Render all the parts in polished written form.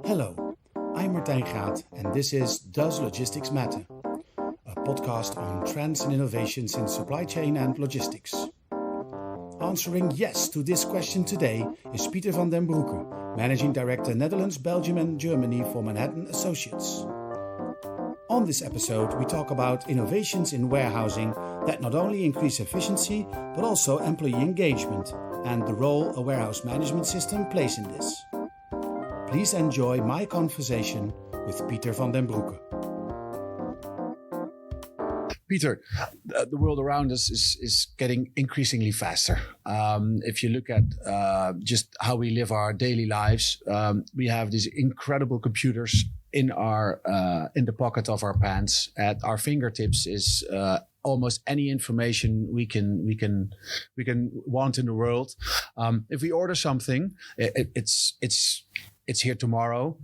Hello, I'm Martijn Gaat and this is Does Logistics Matter? A podcast on trends and innovations in supply chain and logistics. Answering yes to this question today is Pieter van den Broecke, Managing Director Netherlands, Belgium and Germany for Manhattan Associates. On this episode, we talk about innovations in warehousing that not only increase efficiency, but also employee engagement and the role a warehouse management system plays in this. Please enjoy my conversation with Pieter van den Broecke. Pieter, the world around us is getting increasingly faster. If you look at just how we live our daily lives, we have these incredible computers in the pocket of our pants. At our fingertips is almost any information we can want in the world. If we order something, it's here tomorrow.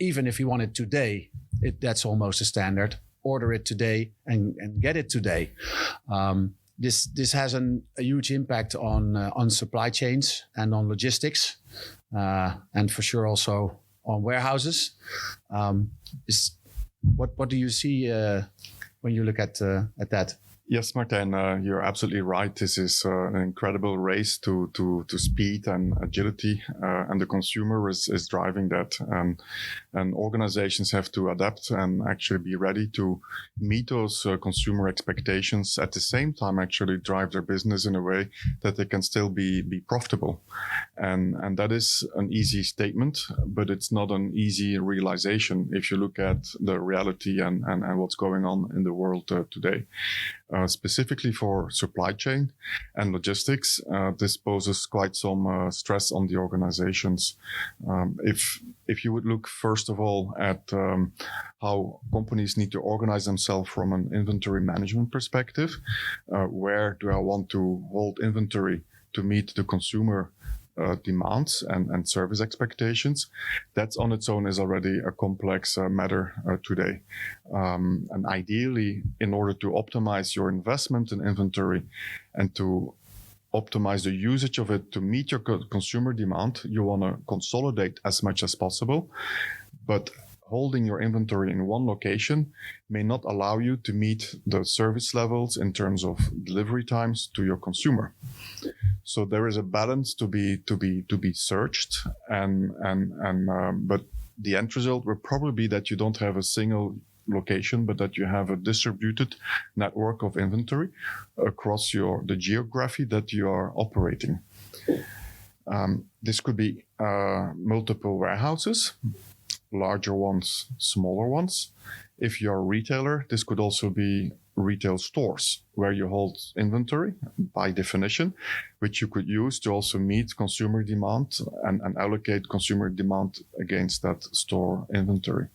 Even if you want it today, that's almost a standard. Order it today and get it today. This has a huge impact on supply chains and on logistics, and for sure also on warehouses. What do you see when you look at that? Yes, Martijn, you're absolutely right. This is an incredible race to speed and agility, and the consumer is driving that. And organizations have to adapt and actually be ready to meet those consumer expectations. At the same time, actually drive their business in a way that they can still be profitable. And that is an easy statement, but it's not an easy realization if you look at the reality and what's going on in the world today. Specifically for supply chain and logistics, this poses quite some stress on the organizations. If you would look first of all at how companies need to organize themselves from an inventory management perspective, where do I want to hold inventory to meet the consumer demands and service expectations, that's on its own is already a complex matter today. And ideally, in order to optimize your investment in inventory and to optimize the usage of it to meet your consumer demand, you want to consolidate as much as possible. But holding your inventory in one location may not allow you to meet the service levels in terms of delivery times to your consumer. So there is a balance to be searched, but the end result will probably be that you don't have a single location, but that you have a distributed network of inventory across the geography that you are operating. This could be multiple warehouses, larger ones, smaller ones. If you're a retailer, this could also be retail stores where you hold inventory by definition, which you could use to also meet consumer demand and allocate consumer demand against that store inventory.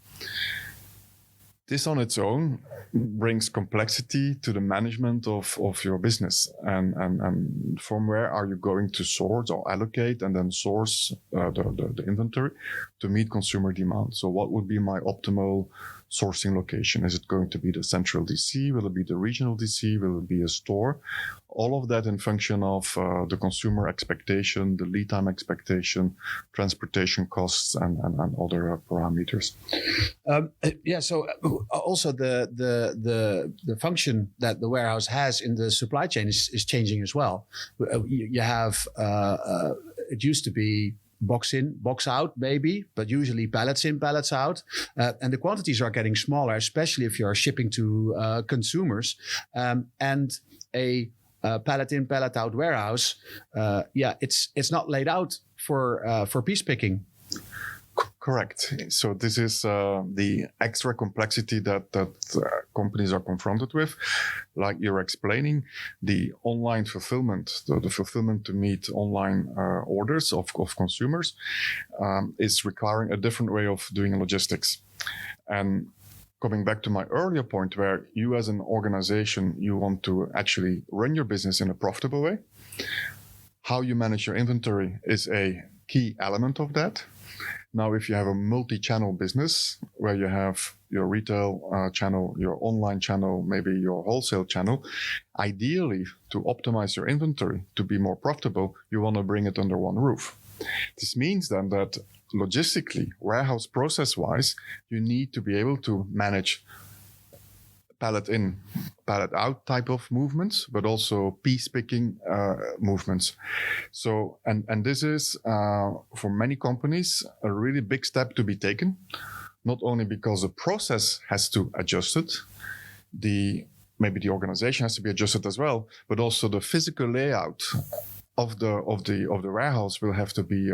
This on its own brings complexity to the management of your business. And from where are you going to source or allocate and then source the inventory to meet consumer demand? So what would be my optimal sourcing location? Is it going to be the central DC? Will it be the regional DC? Will it be a store? All of that in function of the consumer expectation, the lead time expectation, transportation costs, and other parameters. So also the function that the warehouse has in the supply chain is changing as well. You have it used to be box in, box out, maybe, but usually pallets in, pallets out. And the quantities are getting smaller, especially if you're shipping to consumers. And a pallet in, pallet out warehouse, it's not laid out for piece picking. Correct. So this is the extra complexity that companies are confronted with. Like you're explaining, the online fulfillment, the fulfillment to meet online orders of consumers is requiring a different way of doing logistics. And coming back to my earlier point where you as an organization, you want to actually run your business in a profitable way, how you manage your inventory is a key element of that. Now, if you have a multi-channel business where you have your retail channel, your online channel, maybe your wholesale channel, ideally to optimize your inventory to be more profitable, you want to bring it under one roof. This means then that logistically, warehouse process-wise, you need to be able to manage pallet in, pallet out type of movements, but also piece picking movements. So, and this is for many companies a really big step to be taken, not only because the process has to adjust it, maybe the organization has to be adjusted as well, but also the physical layout of the warehouse will have to be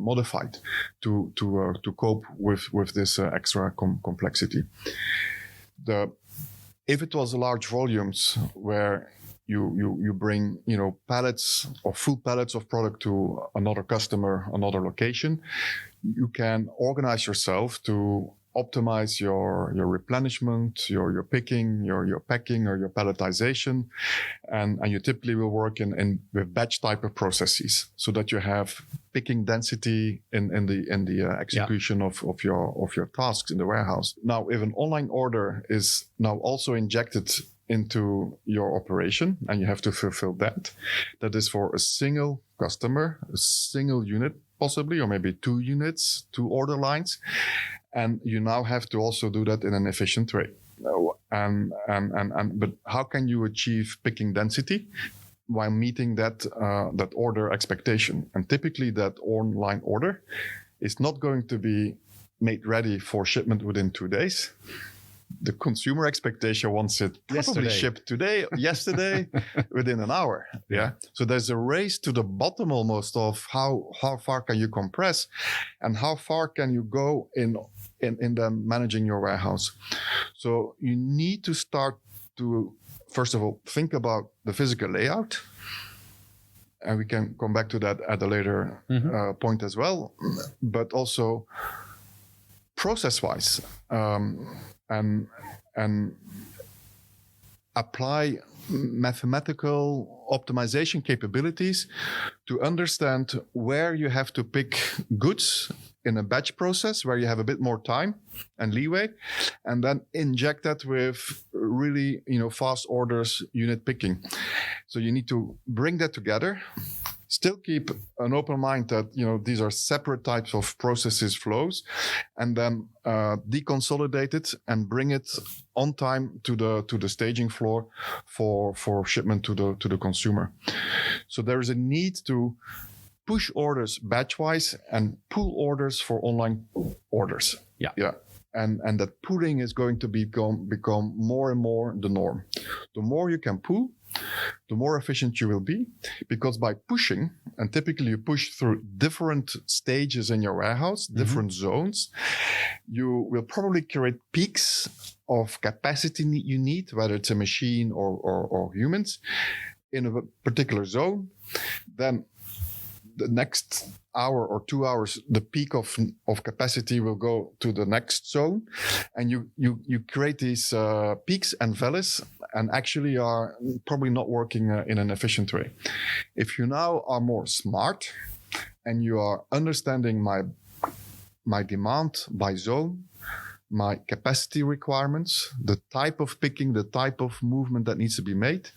modified to cope with this extra complexity. If it was large volumes where you bring pallets or full pallets of product to another customer, another location, you can organize yourself to optimize your replenishment, your picking, your packing, or your palletization, and you typically will work with batch type of processes, so that you have picking density in the execution of your tasks in the warehouse. Now, if an online order is now also injected into your operation and you have to fulfill that is for a single customer, a single unit possibly, or maybe 2 units, 2 order lines. And you now have to also do that in an efficient way. But how can you achieve picking density while meeting that order expectation? And typically that online order is not going to be made ready for shipment within 2 days. The consumer expectation wants it probably shipped yesterday, within an hour. Yeah. So there's a race to the bottom almost of how far can you compress and how far can you go in them managing your warehouse. So you need to start to, first of all, think about the physical layout. And we can come back to that at a later point as well. But also process-wise, and apply mathematical optimization capabilities to understand where you have to pick goods in a batch process, where you have a bit more time and leeway, and then inject that with really, fast orders, unit picking. So you need to bring that together. Still keep an open mind that these are separate types of processes, flows, and then deconsolidate it and bring it on time to the staging floor for shipment to the consumer. So there is a need to push orders batch-wise and pull orders for online orders. Yeah. And that pooling is going to become more and more the norm. The more you can pool, the more efficient you will be, because by pushing, and typically you push through different stages in your warehouse, different zones, you will probably create peaks of capacity you need, whether it's a machine or humans, in a particular zone. Then the next hour or 2 hours, the peak of capacity will go to the next zone, and you create these peaks and valleys, and actually are probably not working in an efficient way. If you now are more smart and you are understanding my demand by zone, my capacity requirements, the type of picking, the type of movement that needs to be made,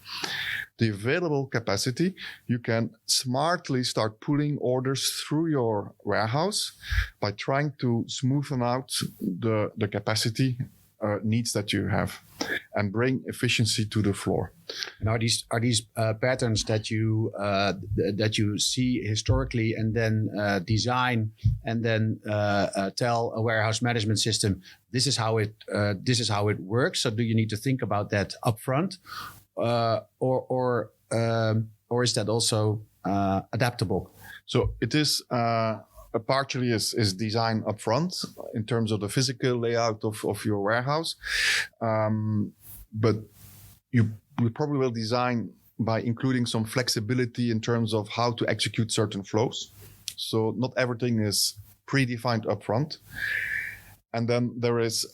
the available capacity, you can smartly start pulling orders through your warehouse by trying to smoothen out the capacity needs that you have and bring efficiency to the floor. And are these patterns that you see historically and then design and then tell a warehouse management system this is how it works? So do you need to think about that upfront, or is that also adaptable? So it is. Partially is design upfront in terms of the physical layout of your warehouse, but you probably will design by including some flexibility in terms of how to execute certain flows. So not everything is predefined upfront, and then there is,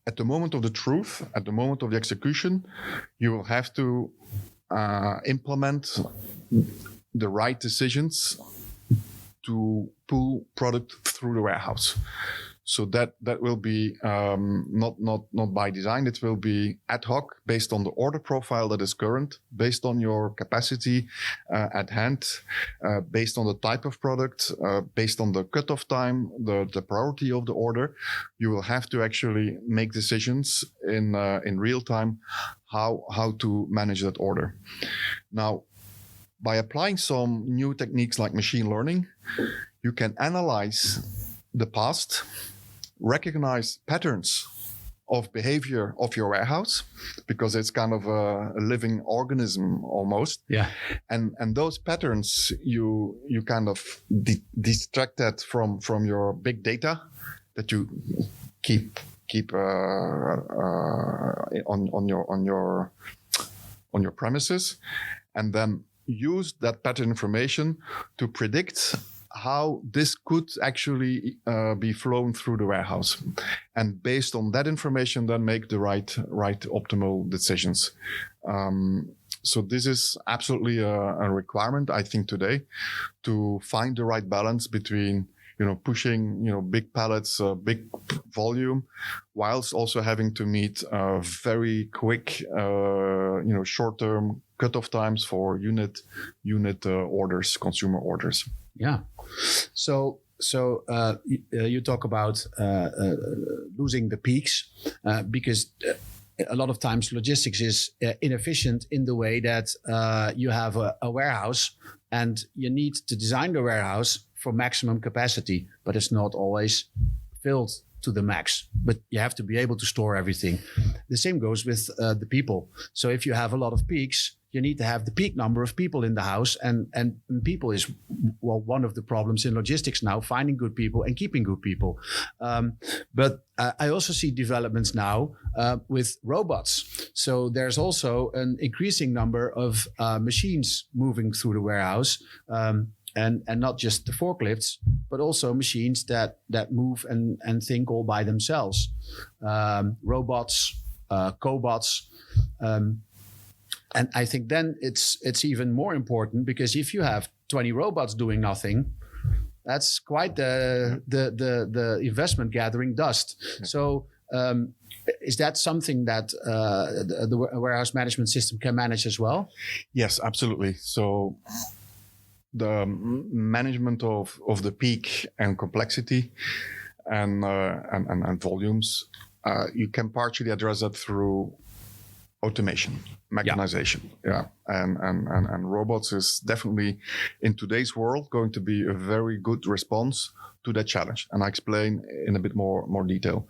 at the moment of the truth, at the moment of the execution, you will have to implement the right decisions to pull product through the warehouse. So that will be not by design. It will be ad hoc based on the order profile that is current, based on your capacity at hand, based on the type of product, based on the cutoff time, the priority of the order. You will have to actually make decisions in real time how to manage that order. Now, by applying some new techniques like machine learning, you can analyze the past, recognize patterns of behavior of your warehouse, because it's kind of a living organism almost. Yeah. And those patterns, you kind of distract that from your big data that you keep on your premises, and then use that pattern information to predict how this could actually be flown through the warehouse, and based on that information, then make the right optimal decisions. So this is absolutely a requirement, I think, today, to find the right balance between pushing big pallets, big volume, whilst also having to meet very quick short-term cutoff times for unit orders, consumer orders. Yeah. So you talk about losing the peaks because a lot of times logistics is inefficient in the way that you have a warehouse and you need to design the warehouse for maximum capacity, but it's not always filled to the max, but you have to be able to store everything. The same goes with the people. So if you have a lot of peaks, you need to have the peak number of people in the house, and people is one of the problems in logistics now, finding good people and keeping good people. But I also see developments now with robots. So there's also an increasing number of machines moving through the warehouse, and not just the forklifts, but also machines that move and think all by themselves. Robots, cobots. And I think then it's even more important, because if you have 20 robots doing nothing, that's quite the investment gathering dust. Yeah. So is that something that the warehouse management system can manage as well? Yes, absolutely. So the management of the peak and complexity and volumes, you can partially address that through automation, mechanization. Yeah. And robots is definitely, in today's world, going to be a very good response to that challenge. And I explain in a bit more detail.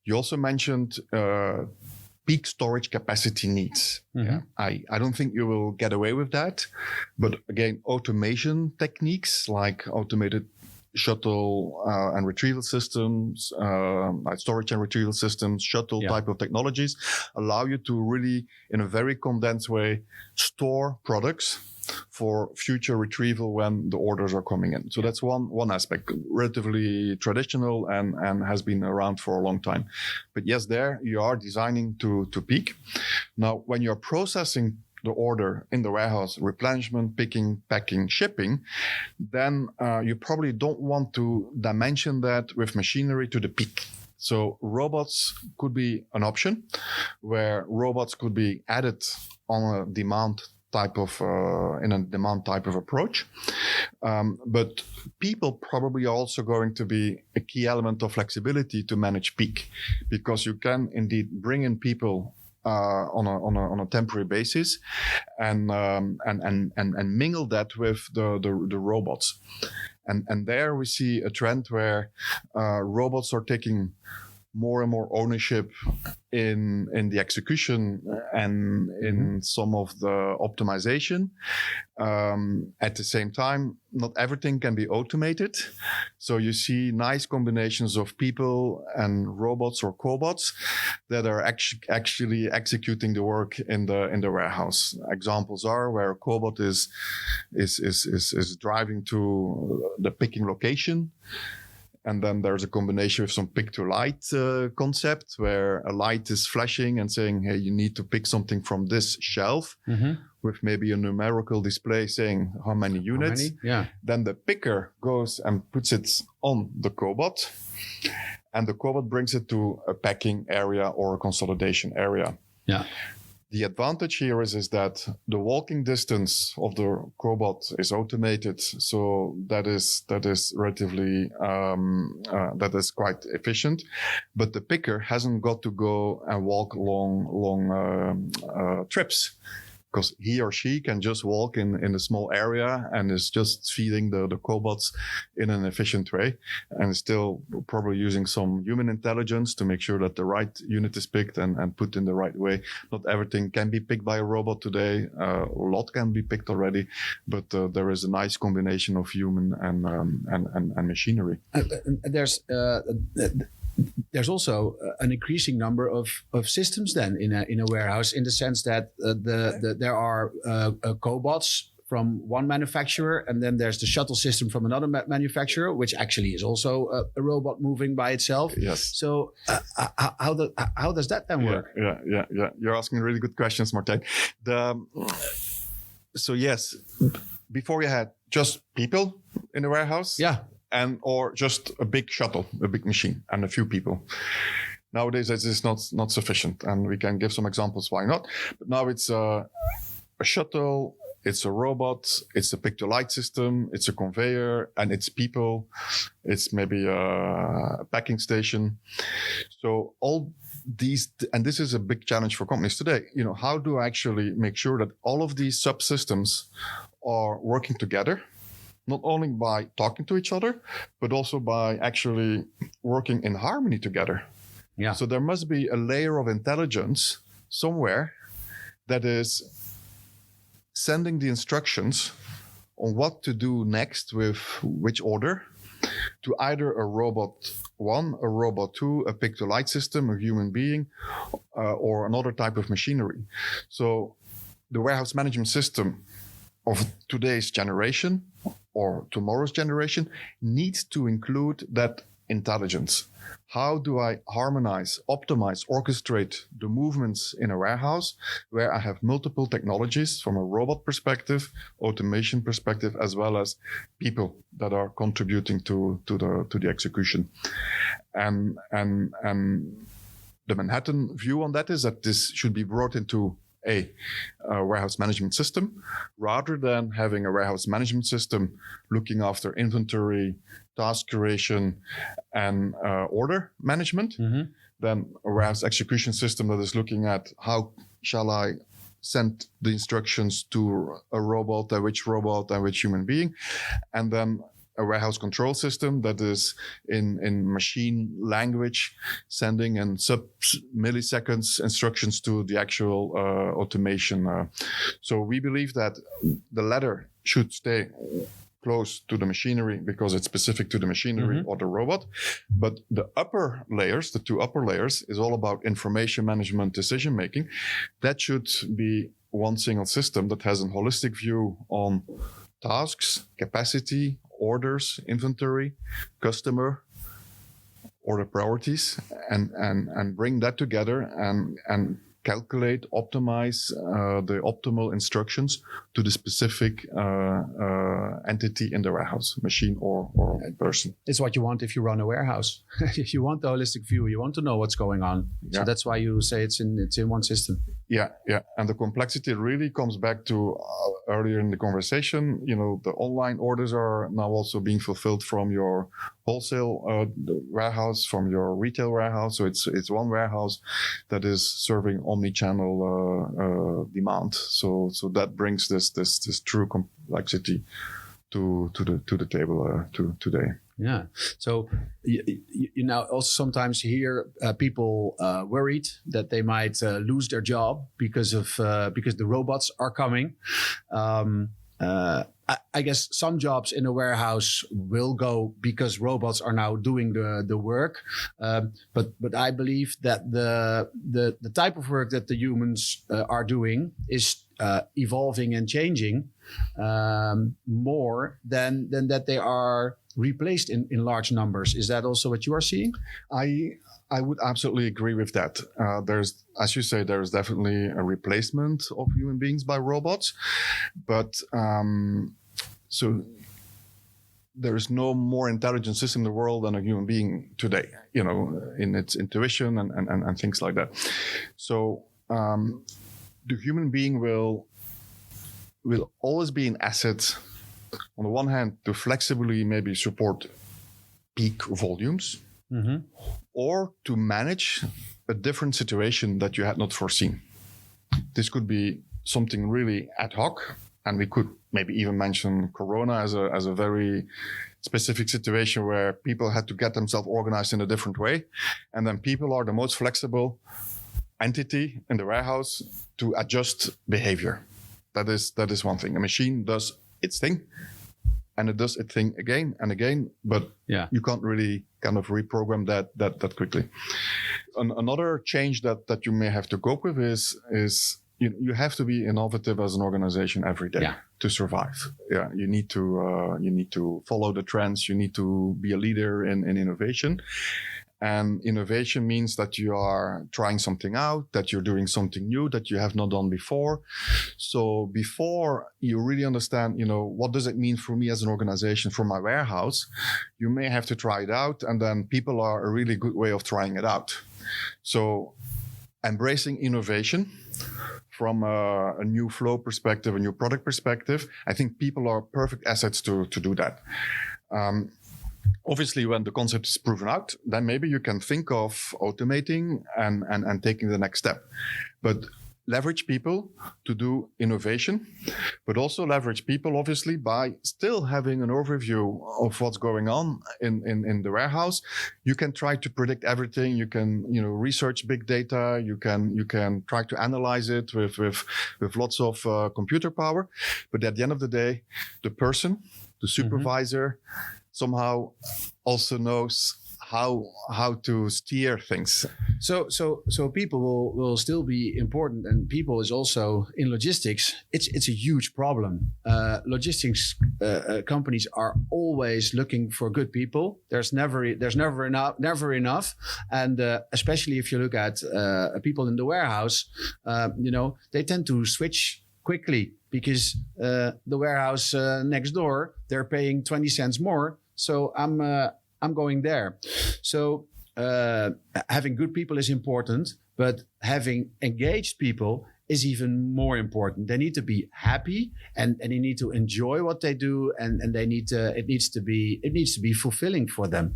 You also mentioned peak storage capacity needs. Mm-hmm. Yeah. I don't think you will get away with that. But again, automation techniques like automated shuttle and retrieval systems, like storage and retrieval systems, shuttle type of technologies, allow you to really, in a very condensed way, store products for future retrieval when the orders are coming in. So that's one aspect, relatively traditional and has been around for a long time. But yes, there you are designing to peak. Now, when you're processing the order in the warehouse, replenishment, picking, packing, shipping, then you probably don't want to dimension that with machinery to the peak. So robots could be an option, where robots could be added on a demand type of approach. But people probably are also going to be a key element of flexibility to manage peak, because you can indeed bring in people on a temporary basis and mingle that with the robots. And there we see a trend where robots are taking more and more ownership in the execution and in some of the optimization. At the same time, not everything can be automated. So you see nice combinations of people and robots or cobots that are actually executing the work in the warehouse. Examples are where a cobot is driving to the picking location. And then there's a combination with some pick to light concept, where a light is flashing and saying, hey, you need to pick something from this shelf, with maybe a numerical display saying how many units. Yeah. Then the picker goes and puts it on the cobot, and the cobot brings it to a packing area or a consolidation area. Yeah. The advantage here is that the walking distance of the cobot is automated, so that is relatively that is quite efficient. But the picker hasn't got to go and walk long trips, because he or she can just walk in a small area and is just feeding the cobots in an efficient way, and still probably using some human intelligence to make sure that the right unit is picked and put in the right way. Not everything can be picked by a robot today. A lot can be picked already, but there is a nice combination of human and machinery. There's also an increasing number of systems then in a warehouse, in the sense that there are cobots from one manufacturer, and then there's the shuttle system from another manufacturer, which actually is also a robot moving by itself. Yes. So how does that then work? Yeah. You're asking really good questions, Martijn. So yes, before you had just people in the warehouse. Yeah. Or just a big shuttle, a big machine, and a few people. Nowadays, this is not sufficient, and we can give some examples why not. But now it's a shuttle, it's a robot, it's a pick-to-light system, it's a conveyor, and it's people. It's maybe a packing station. So all these, and this is a big challenge for companies today. How do I actually make sure that all of these subsystems are working together? Not only by talking to each other, but also by actually working in harmony together. Yeah. So there must be a layer of intelligence somewhere that is sending the instructions on what to do next with which order to either a robot 1, a robot 2, a pick-to-light system, a human being, or another type of machinery. So the warehouse management system of today's generation or tomorrow's generation needs to include that intelligence. How do I harmonize, optimize, orchestrate the movements in a warehouse where I have multiple technologies from a robot perspective, automation perspective, as well as people that are contributing to the execution. And the Manhattan view on that is that this should be brought into a warehouse management system, rather than having a warehouse management system looking after inventory, task creation, and order management. Mm-hmm. Then a warehouse execution system that is looking at how shall I send the instructions to a robot and which human being. And then a warehouse control system that is in machine language, sending in sub-milliseconds instructions to the actual automation. So we believe that the latter should stay close to the machinery because it's specific to the machinery or the robot. But the upper layers, the 2 upper layers, is all about information management, decision making. That should be one single system that has a holistic view on tasks, capacity, orders, inventory, customer, order priorities, and bring that together and calculate, optimize the optimal instructions to the specific entity in the warehouse, machine or person. It's what you want if you run a warehouse. You want the holistic view. You want to know what's going on. Yeah. So that's why you say it's in one system. Yeah. And the complexity really comes back to earlier in the conversation. The online orders are now also being fulfilled from your wholesale warehouse, from your retail warehouse. So it's one warehouse that is serving omni-channel demand. So that brings this true complexity to the table today. Yeah. So you now also sometimes hear people worried that they might lose their job because the robots are coming. I guess some jobs in a warehouse will go because robots are now doing the work. But I believe that the type of work that the humans are doing is evolving and changing more than that they are replaced in large numbers. Is that also what you are seeing? I would absolutely agree with that. There's, as you say, there's definitely a replacement of human beings by robots, but so there is no more intelligent system in the world than a human being today, in its intuition and things like that. So the human being will always be an asset, on the one hand, to flexibly maybe support peak volumes, or to manage a different situation that you had not foreseen. This could be something really ad hoc, and we could maybe even mention Corona as a very specific situation where people had to get themselves organized in a different way. And then people are the most flexible entity in the warehouse to adjust behavior. That is one thing. A machine does its thing, and it does its thing again and again, but you can't really kind of reprogram that quickly. Another change that you may have to cope with is you have to be innovative as an organization every day to survive. Yeah, you need to follow the trends. You need to be a leader in innovation. And innovation means that you are trying something out, that you're doing something new that you have not done before. So before you really understand, what does it mean for me as an organization, for my warehouse, you may have to try it out. And then people are a really good way of trying it out. So embracing innovation from a new flow perspective, a new product perspective, I think people are perfect assets to do that. Obviously, when the concept is proven out, then maybe you can think of automating and taking the next step. But leverage people to do innovation, but also leverage people, obviously, by still having an overview of what's going on in the warehouse. You can try to predict everything. You can, research big data. You can try to analyze it with lots of computer power. But at the end of the day, the person, the supervisor, somehow also knows how to steer things. So people will still be important, and people is also in logistics. It's a huge problem. Logistics companies are always looking for good people. There's never enough, and especially if you look at people in the warehouse, they tend to switch quickly because the warehouse next door, they're paying 20 cents more. So I'm going there. So having good people is important, but having engaged people is even more important. They need to be happy and they need to enjoy what they do, and they need to, it needs to be fulfilling for them.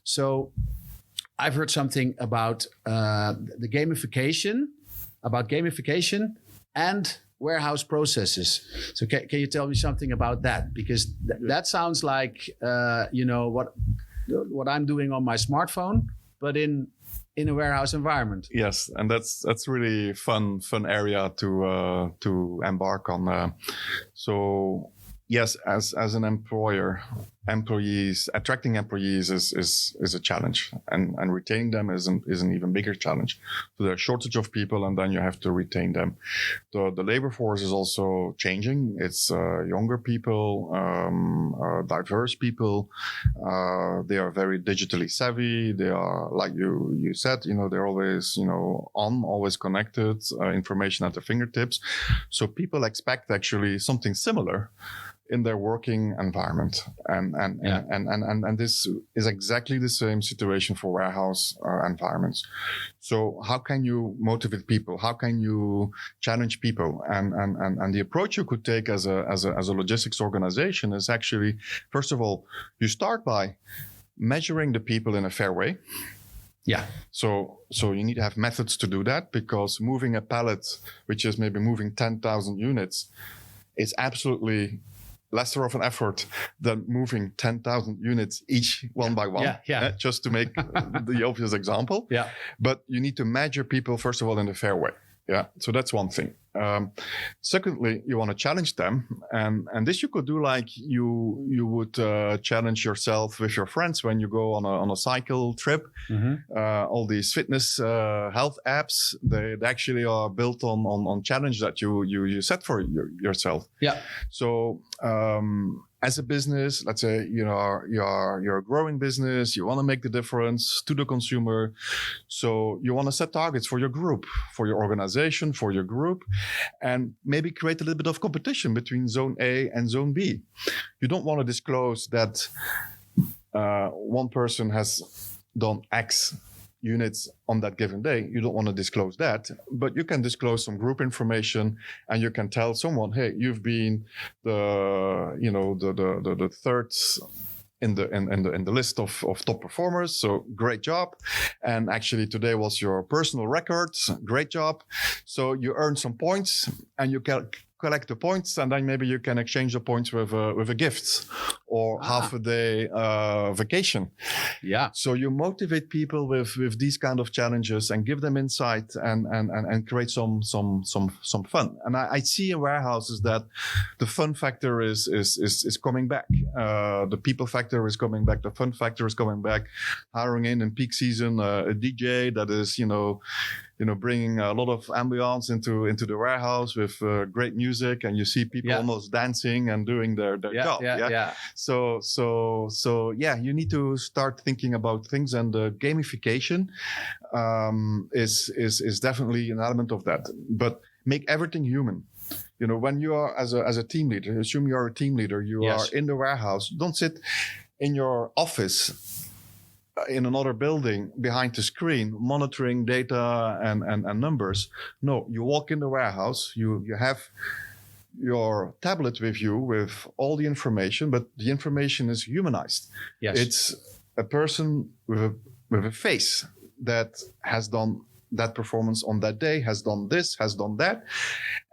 So I've heard something about the gamification and warehouse processes. So can you tell me something about that? Because that sounds like what I'm doing on my smartphone, but in a warehouse environment. Yes, and that's really fun area to embark on. So yes, as an employer, attracting employees is a challenge, and retaining them is an even bigger challenge. So there's a shortage of people, and then you have to retain them. The labor force is also changing. It's younger people, diverse people. They are very digitally savvy. They are, like you said, they're always always connected, information at their fingertips. So people expect actually something similar in their working environment, and this is exactly the same situation for warehouse environments. So how can you motivate people? How can you challenge people? And the approach you could take as a logistics organization is actually, first of all, you start by measuring the people in a fair way. Yeah. So you need to have methods to do that, because moving a pallet, which is maybe moving 10,000 units, is absolutely lesser of an effort than moving 10,000 units each one by one. Just to make the obvious example. Yeah. But you need to measure people, first of all, in a fair way. Yeah. So that's one thing. Secondly, you want to challenge them. And this you could do like you would challenge yourself with your friends when you go on a cycle trip. Mm-hmm. All these fitness health apps, they actually are built on challenge that you set for yourself. Yeah. So as a business, let's say you're a growing business, you want to make the difference to the consumer. So you want to set targets for your group, for your organization, for your group, and maybe create a little bit of competition between zone A and zone B. You don't want to disclose that one person has done X units on that given day. You don't want to disclose that, but you can disclose some group information, and you can tell someone, hey, you've been the third in the list of top performers. So great job. And actually today was your personal record. Great job. So you earn some points, and you can collect the points, and then maybe you can exchange the points with a gift or half a day vacation. Yeah. So you motivate people with these kind of challenges and give them insight and create some fun. And I see in warehouses that the fun factor is coming back. The people factor is coming back. The fun factor is coming back. Hiring in peak season a DJ that is bringing a lot of ambiance into the warehouse with great music, and you see people almost dancing and doing their job. Yeah. So you need to start thinking about things, and the gamification is definitely an element of that. But make everything human. When you are as a team leader, assume you are a team leader, you are in the warehouse. Don't sit in your office in another building behind the screen monitoring data and numbers. No, you walk in the warehouse, you have your tablet with you with all the information, but the information is humanized. Yes. It's a person with a face that has done that performance on that day, has done this, has done that.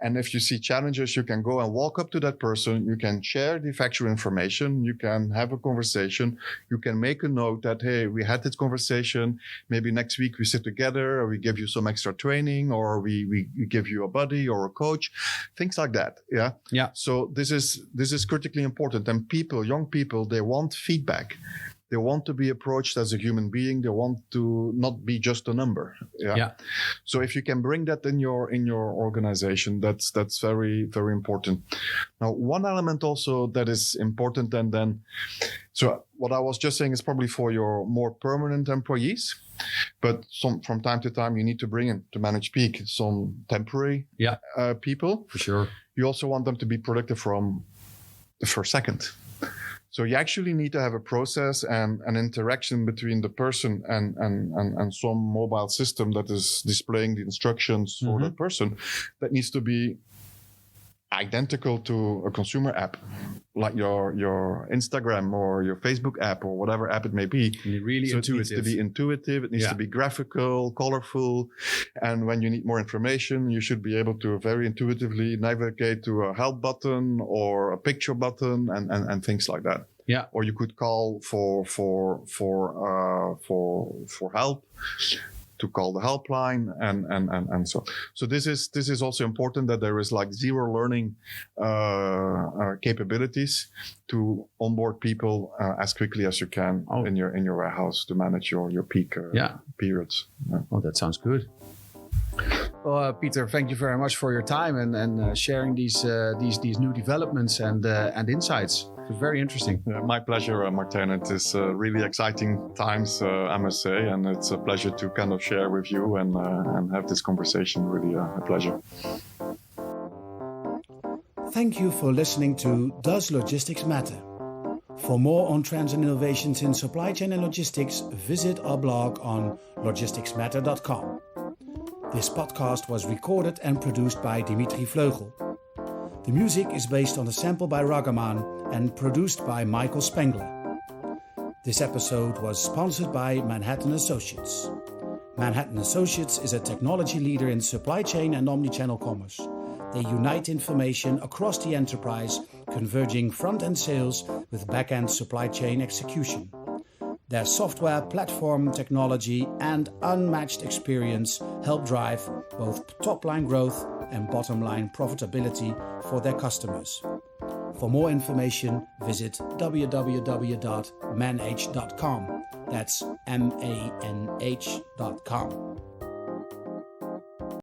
And if you see challenges, you can go and walk up to that person. You can share the factual information. You can have a conversation. You can make a note that, hey, we had this conversation. Maybe next week we sit together, or we give you some extra training, or we give you a buddy or a coach, things like that. Yeah. Yeah. So this is critically important. And young people, they want feedback. They want to be approached as a human being. They want to not be just a number. Yeah. So if you can bring that in your organization, that's very, very important. Now, one element also that is important, and then, so what I was just saying is probably for your more permanent employees, but from time to time you need to bring in, to manage peak, some temporary people. For sure. You also want them to be productive from the first second. So you actually need to have a process and an interaction between the person and some mobile system that is displaying the instructions for the person that needs to be identical to a consumer app, like your Instagram or your Facebook app or whatever app it may be. Really so intuitive. It needs to be intuitive. It needs to be graphical, colorful. And when you need more information, you should be able to very intuitively navigate to a help button or a picture button and things like that. Yeah. Or you could call for help, to call the helpline and so. So this is also important, that there is like zero learning capabilities to onboard people as quickly as you can in your warehouse to manage your peak periods. Yeah. Oh, that sounds good. Well, Pieter, thank you very much for your time and sharing these new developments and insights. It was very interesting. Yeah, my pleasure, Martijn. It is really exciting times, I must say, and it's a pleasure to kind of share with you and have this conversation. Really a pleasure. Thank you for listening to Does Logistics Matter? For more on trends and innovations in supply chain and logistics, visit our blog on logisticsmatter.com. This podcast was recorded and produced by Dimitri Vleugel. The music is based on a sample by Ragaman and produced by Michael Spengler. This episode was sponsored by Manhattan Associates. Manhattan Associates is a technology leader in supply chain and omnichannel commerce. They unite information across the enterprise, converging front-end sales with back-end supply chain execution. Their software, platform technology, and unmatched experience help drive both top-line growth and bottom-line profitability for their customers. For more information, visit www.manh.com. That's MANH.com.